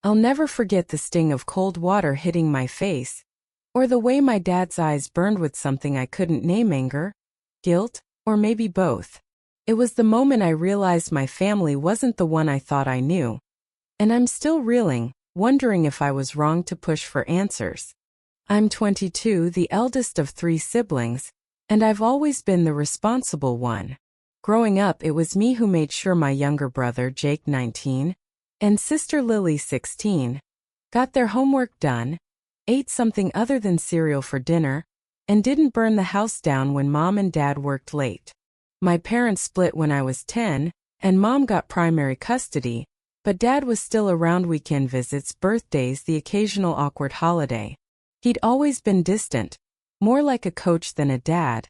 I'll never forget the sting of cold water hitting my face, or the way my dad's eyes burned with something I couldn't name: anger, guilt, or maybe both. It was the moment I realized my family wasn't the one I thought I knew. And I'm still reeling, wondering if I was wrong to push for answers. I'm 22, the eldest of 3 siblings, and I've always been the responsible one. Growing up, it was me who made sure my younger brother, Jake, 19, and sister Lily, 16, got their homework done, ate something other than cereal for dinner, and didn't burn the house down when Mom and Dad worked late. My parents split when I was 10, and Mom got primary custody, but Dad was still around weekend visits, birthdays, the occasional awkward holiday. He'd always been distant, more like a coach than a dad,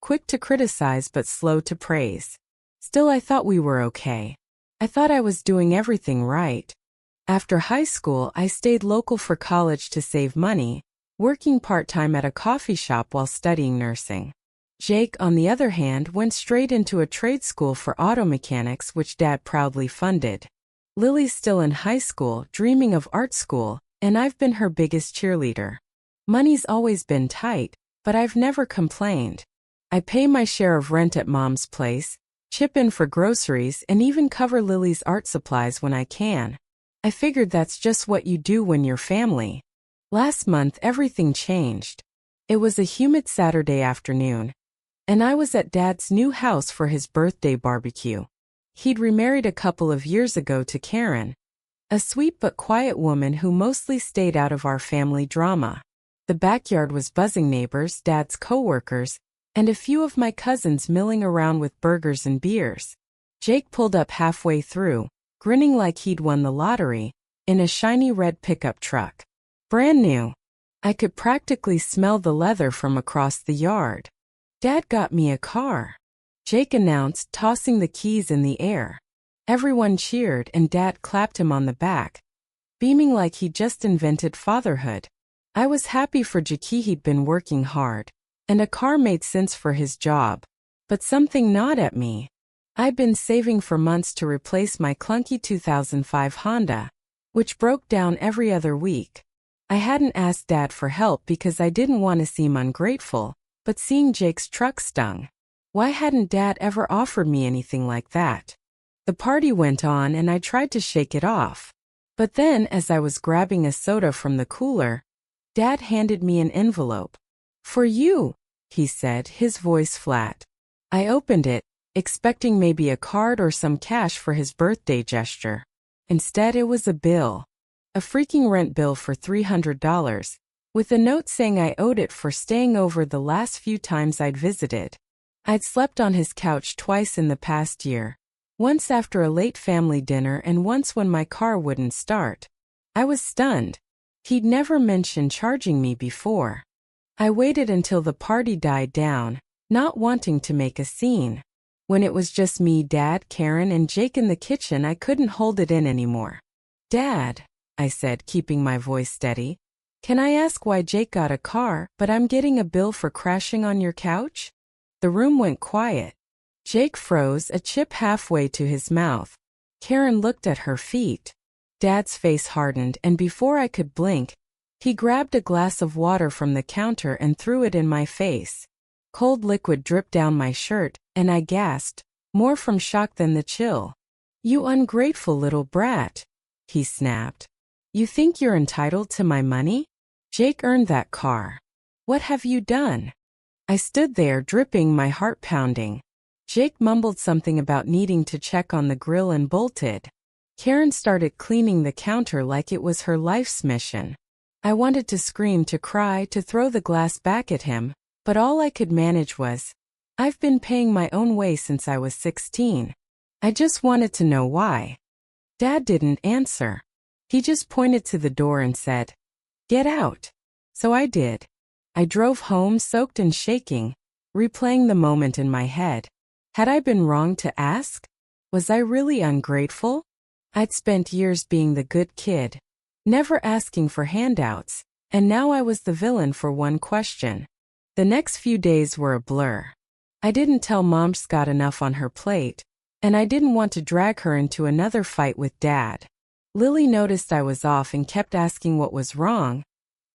quick to criticize but slow to praise. Still, I thought we were okay. I thought I was doing everything right. After high school, I stayed local for college to save money, working part-time at a coffee shop while studying nursing. Jake, on the other hand, went straight into a trade school for auto mechanics, which Dad proudly funded. Lily's still in high school, dreaming of art school, and I've been her biggest cheerleader. Money's always been tight, but I've never complained. I pay my share of rent at Mom's place, chip in for groceries, and even cover Lily's art supplies when I can. I figured that's just what you do when you're family. Last month, everything changed. It was a humid Saturday afternoon, and I was at Dad's new house for his birthday barbecue. He'd remarried a couple of years ago to Karen, a sweet but quiet woman who mostly stayed out of our family drama. The backyard was buzzing: neighbors, Dad's coworkers, and a few of my cousins milling around with burgers and beers. Jake pulled up halfway through, grinning like he'd won the lottery, in a shiny red pickup truck. Brand new. I could practically smell the leather from across the yard. "Dad got me a car," Jake announced, tossing the keys in the air. Everyone cheered, and Dad clapped him on the back, beaming like he'd just invented fatherhood. I was happy for Jake. He'd been working hard, and a car made sense for his job. But something gnawed at me. I'd been saving for months to replace my clunky 2005 Honda, which broke down every other week. I hadn't asked Dad for help because I didn't want to seem ungrateful, but seeing Jake's truck stung. Why hadn't Dad ever offered me anything like that? The party went on, and I tried to shake it off. But then, as I was grabbing a soda from the cooler, Dad handed me an envelope. "For you," he said, his voice flat. I opened it, expecting maybe a card or some cash for his birthday gesture. Instead, it was a bill. A freaking rent bill for $300, with a note saying I owed it for staying over the last few times I'd visited. I'd slept on his couch twice in the past year, once after a late family dinner and once when my car wouldn't start. I was stunned. He'd never mentioned charging me before. I waited until the party died down, not wanting to make a scene. When it was just me, Dad, Karen, and Jake in the kitchen, I couldn't hold it in anymore. "Dad," I said, keeping my voice steady, "can I ask why Jake got a car, but I'm getting a bill for crashing on your couch?" The room went quiet. Jake froze, a chip halfway to his mouth. Karen looked at her feet. Dad's face hardened, and before I could blink, he grabbed a glass of water from the counter and threw it in my face. Cold liquid dripped down my shirt, and I gasped, more from shock than the chill. "You ungrateful little brat," he snapped. "You think you're entitled to my money? Jake earned that car. What have you done?" I stood there, dripping, my heart pounding. Jake mumbled something about needing to check on the grill and bolted. Karen started cleaning the counter like it was her life's mission. I wanted to scream, to cry, to throw the glass back at him, but all I could manage was, "I've been paying my own way since I was 16. I just wanted to know why." Dad didn't answer. He just pointed to the door and said, "Get out." So I did. I drove home soaked and shaking, replaying the moment in my head. Had I been wrong to ask? Was I really ungrateful? I'd spent years being the good kid, never asking for handouts, and now I was the villain for one question. The next few days were a blur. I didn't tell Mom's got enough on her plate, and I didn't want to drag her into another fight with Dad. Lily noticed I was off and kept asking what was wrong,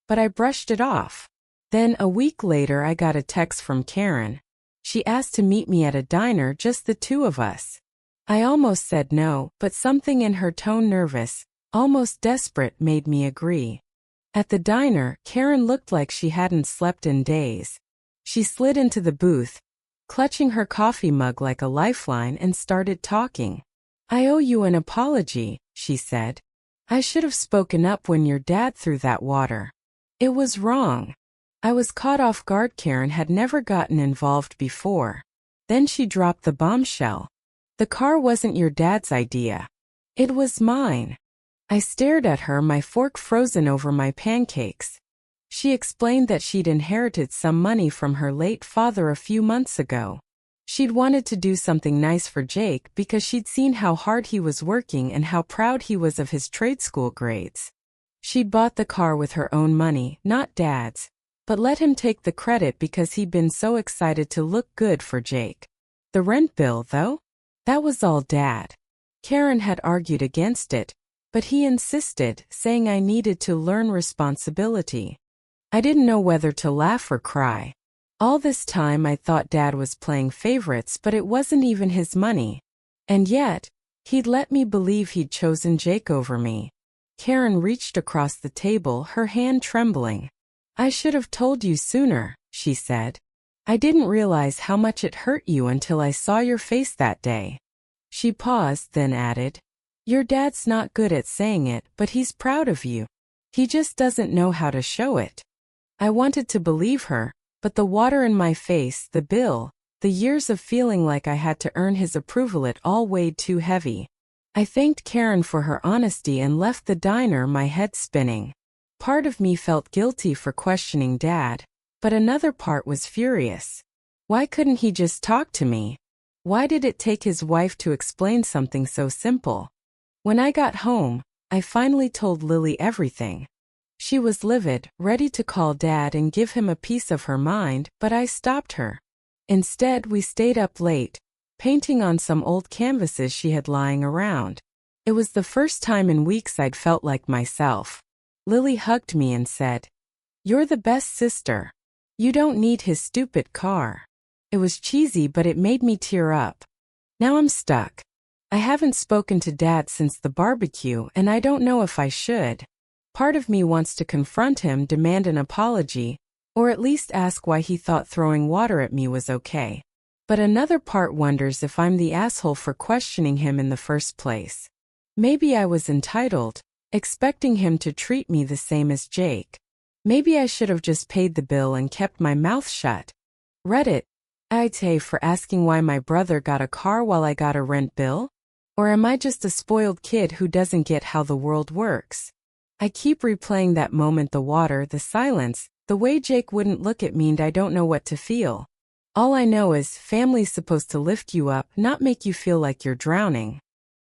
but I brushed it off. Then a week later I got a text from Karen. She asked to meet me at a diner, just the two of us. I almost said no, but something in her tone, nervous, almost desperate, made me agree. At the diner, Karen looked like she hadn't slept in days. She slid into the booth, clutching her coffee mug like a lifeline, and started talking. "I owe you an apology," she said. "I should have spoken up when your dad threw that water. It was wrong." I was caught off guard. Karen had never gotten involved before. Then she dropped the bombshell. "The car wasn't your dad's idea. It was mine." I stared at her, my fork frozen over my pancakes. She explained that she'd inherited some money from her late father a few months ago. She'd wanted to do something nice for Jake because she'd seen how hard he was working and how proud he was of his trade school grades. She'd bought the car with her own money, not Dad's, but let him take the credit because he'd been so excited to look good for Jake. The rent bill, though? That was all Dad. Karen had argued against it, but he insisted, saying I needed to learn responsibility. I didn't know whether to laugh or cry. All this time I thought Dad was playing favorites, but it wasn't even his money. And yet, he'd let me believe he'd chosen Jake over me. Karen reached across the table, her hand trembling. "I should have told you sooner," she said. "I didn't realize how much it hurt you until I saw your face that day." She paused, then added, "Your dad's not good at saying it, but he's proud of you. He just doesn't know how to show it." I wanted to believe her, but the water in my face, the bill, the years of feeling like I had to earn his approval, it all weighed too heavy. I thanked Karen for her honesty and left the diner, my head spinning. Part of me felt guilty for questioning Dad, but another part was furious. Why couldn't he just talk to me? Why did it take his wife to explain something so simple? When I got home, I finally told Lily everything. She was livid, ready to call Dad and give him a piece of her mind, but I stopped her. Instead, we stayed up late, painting on some old canvases she had lying around. It was the first time in weeks I'd felt like myself. Lily hugged me and said, "You're the best sister. You don't need his stupid car." It was cheesy, but it made me tear up. Now I'm stuck. I haven't spoken to Dad since the barbecue, and I don't know if I should. Part of me wants to confront him, demand an apology, or at least ask why he thought throwing water at me was okay. But another part wonders if I'm the asshole for questioning him in the first place. Maybe I was entitled, expecting him to treat me the same as Jake. Maybe I should have just paid the bill and kept my mouth shut. Reddit, I'd say, for asking why my brother got a car while I got a rent bill? Or am I just a spoiled kid who doesn't get how the world works? I keep replaying that moment, the water, the silence, the way Jake wouldn't look at me, and I don't know what to feel. All I know is family's supposed to lift you up, not make you feel like you're drowning.